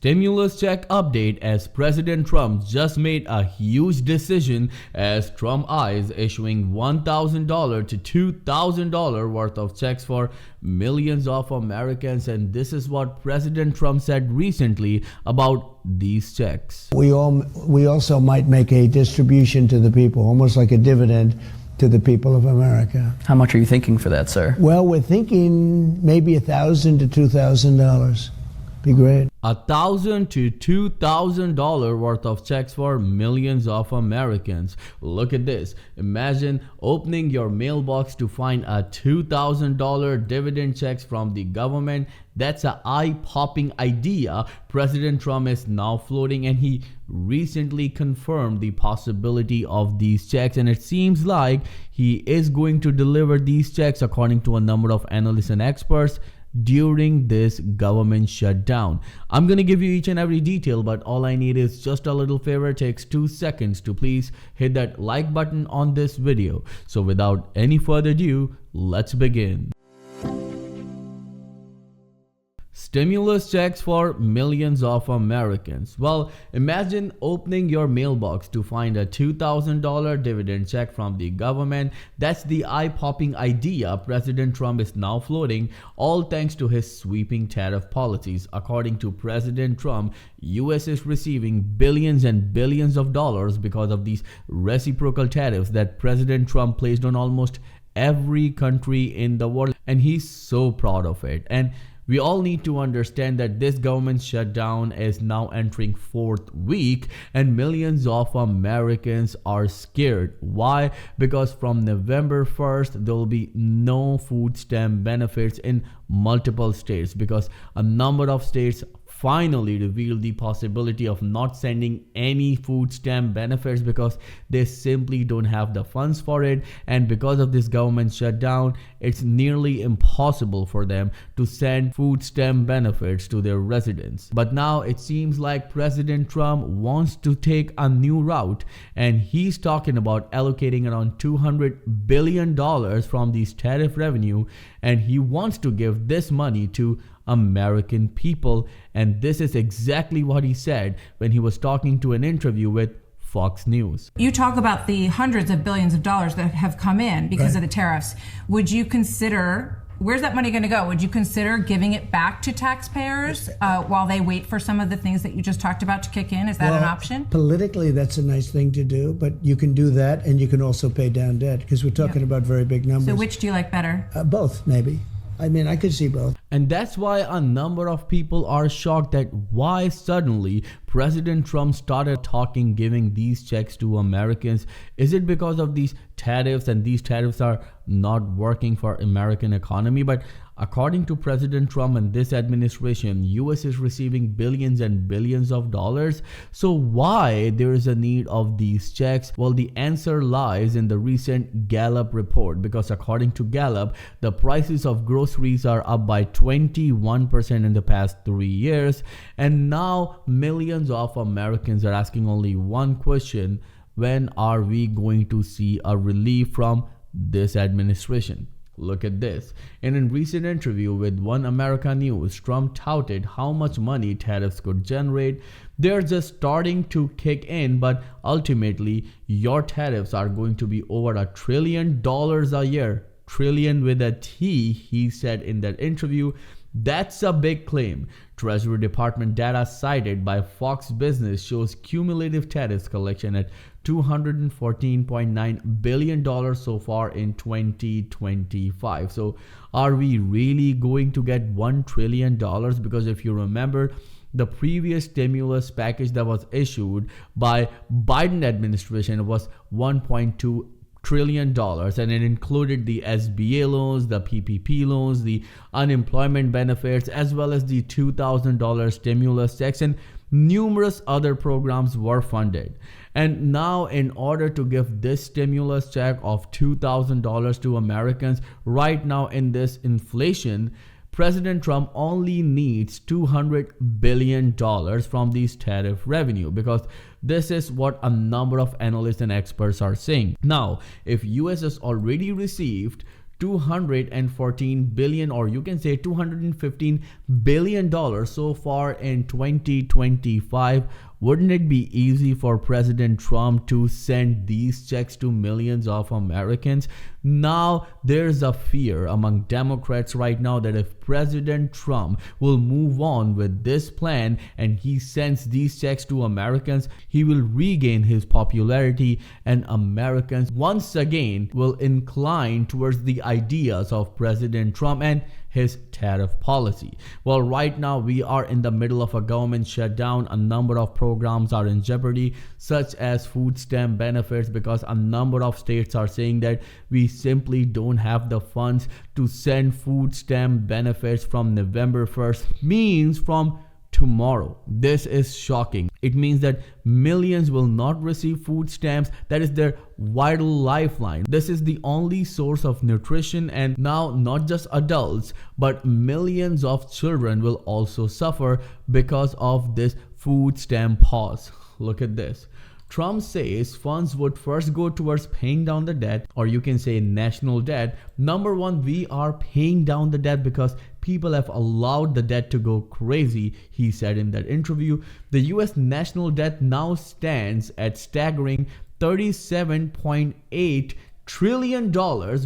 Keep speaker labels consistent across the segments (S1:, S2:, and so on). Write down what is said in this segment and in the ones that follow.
S1: Stimulus check update as President Trump just made a huge decision as Trump eyes issuing $1,000 to $2,000 worth of checks for millions of Americans, and this is what President Trump said recently about these checks.
S2: We also might make a distribution to the people, almost like a dividend to the people of America.
S3: How much are you thinking for that, sir?
S2: Well, we're thinking maybe $1,000 to $2,000. Be great.
S1: $1,000 to $2,000 worth of checks for millions of Americans. Look at this. Imagine opening your mailbox to find a $2,000 dividend checks from the government. That's an eye-popping idea President Trump is now floating, and he recently confirmed the possibility of these checks, and it seems like he is going to deliver these checks according to a number of analysts and experts during this government shutdown. I'm gonna give you each and every detail, but all I need is just a little favor. It takes 2 seconds to please hit that like button on this video. So without any further ado, let's begin. Stimulus checks for millions of Americans. Well, imagine opening your mailbox to find a $2,000 dividend check from the government. That's the eye-popping idea President Trump is now floating, all thanks to his sweeping tariff policies. According to President Trump, US is receiving billions and billions of dollars because of these reciprocal tariffs that President Trump placed on almost every country in the world, and he's so proud of it. And we all need to understand that this government shutdown is now entering 4th week, and millions of Americans are scared. Why? Because from November 1st, there will be no food stamp benefits in multiple states, because a number of states finally revealed the possibility of not sending any food stamp benefits because they simply don't have the funds for it. And because of this government shutdown, it's nearly impossible for them to send food stamp benefits to their residents. But now it seems like President Trump wants to take a new route, and he's talking about allocating around $200 billion from these tariff revenue, and he wants to give this money to American people. And this is exactly what he said when he was talking to an interview with Fox News.
S4: You talk about the hundreds of billions of dollars that have come in because of the tariffs. Would you consider, where's that money going to go? Would you consider giving it back to taxpayers while they wait for some of the things that you just talked about to kick in? Is that an option?
S2: Politically, that's a nice thing to do, but you can do that and you can also pay down debt, because we're talking about very big numbers.
S4: So which do you like better?
S2: Both, maybe. I mean, I could see both.
S1: And that's why a number of people are shocked that why suddenly President Trump started giving these checks to Americans. Is it because of these tariffs, and these tariffs are not working for American economy? But according to President Trump and this administration, US is receiving billions and billions of dollars. So why there is a need of these checks? Well, the answer lies in the recent Gallup report, because according to Gallup, the prices of groceries are up by 21% in the past 3 years. And now millions of Americans are asking only one question: when are we going to see a relief from this administration? Look at this. In a recent interview with One America News, Trump touted how much money tariffs could generate. They're just starting to kick in, but ultimately your tariffs are going to be over $1 trillion a year. Trillion with a T, he said in that interview. That's a big claim. Treasury Department data cited by Fox Business shows cumulative tariffs collection at $214.9 billion so far in 2025. So are we really going to get $1 trillion? Because if you remember, the previous stimulus package that was issued by Biden administration was $1.2 trillion, and it included the SBA loans, the PPP loans, the unemployment benefits, as well as the $2,000 stimulus checks, and numerous other programs were funded. And now, in order to give this stimulus check of $2,000 to Americans right now in this inflation, President Trump only needs $200 billion from these tariff revenue, because this is what a number of analysts and experts are saying. Now, if US has already received 214 billion, or you can say $215 billion so far in 2025. Wouldn't it be easy for President Trump to send these checks to millions of Americans? Now, there's a fear among Democrats right now that if President Trump will move on with this plan and he sends these checks to Americans, he will regain his popularity and Americans once again will incline towards the ideas of President Trump and his tariff policy. Well, right now we are in the middle of a government shutdown. A number of programs are in jeopardy, such as food stamp benefits, because a number of states are saying that we simply don't have the funds to send food stamp benefits from November 1st, means from tomorrow. This is shocking. It means that millions will not receive food stamps. That is their vital lifeline. This is the only source of nutrition, and now not just adults but millions of children will also suffer because of this food stamp pause. Look at this. Trump says funds would first go towards paying down the debt, or you can say national debt. Number one, we are paying down the debt because people have allowed the debt to go crazy, he said in that interview. The US national debt now stands at staggering $37.8 trillion,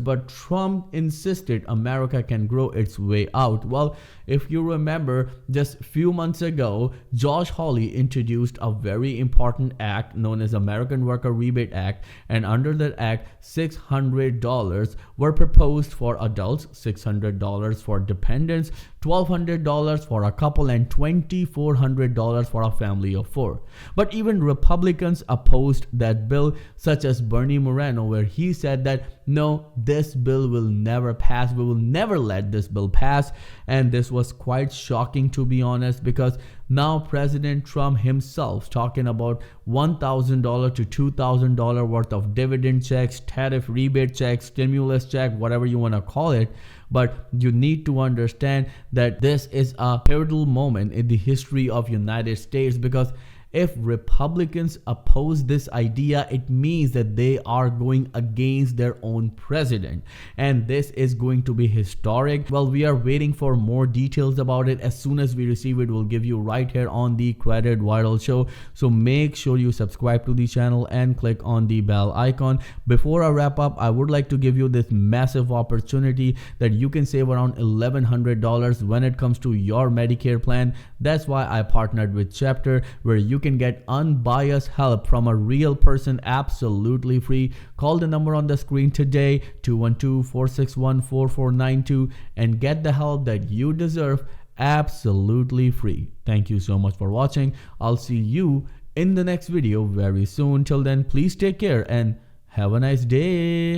S1: but Trump insisted America can grow its way out. Well, if you remember, just a few months ago, Josh Hawley introduced a very important act known as American Worker Rebate Act, and under that act, $600 were proposed for adults, $600 for dependents, $1,200 for a couple, and $2,400 for a family of four. But even Republicans opposed that bill, such as Bernie Moreno, where he said that no, this bill will never pass. We will never let this bill pass. And this was quite shocking, to be honest, because now President Trump himself talking about $1,000 to $2,000 worth of dividend checks, tariff rebate checks, stimulus check, whatever you want to call it. But you need to understand that this is a pivotal moment in the history of United States, because if Republicans oppose this idea, it means that they are going against their own president. And this is going to be historic. Well, we are waiting for more details about it. As soon as we receive it, we'll give you right here on the Credit Viral Show. So make sure you subscribe to the channel and click on the bell icon. Before I wrap up, I would like to give you this massive opportunity that you can save around $1,100 when it comes to your Medicare plan. That's why I partnered with Chapter, where you can get unbiased help from a real person absolutely free. Call the number on the screen today, 212-461-4492, and get the help that you deserve absolutely free. Thank you so much for watching. I'll see you in the next video very soon. Till then, please take care and have a nice day.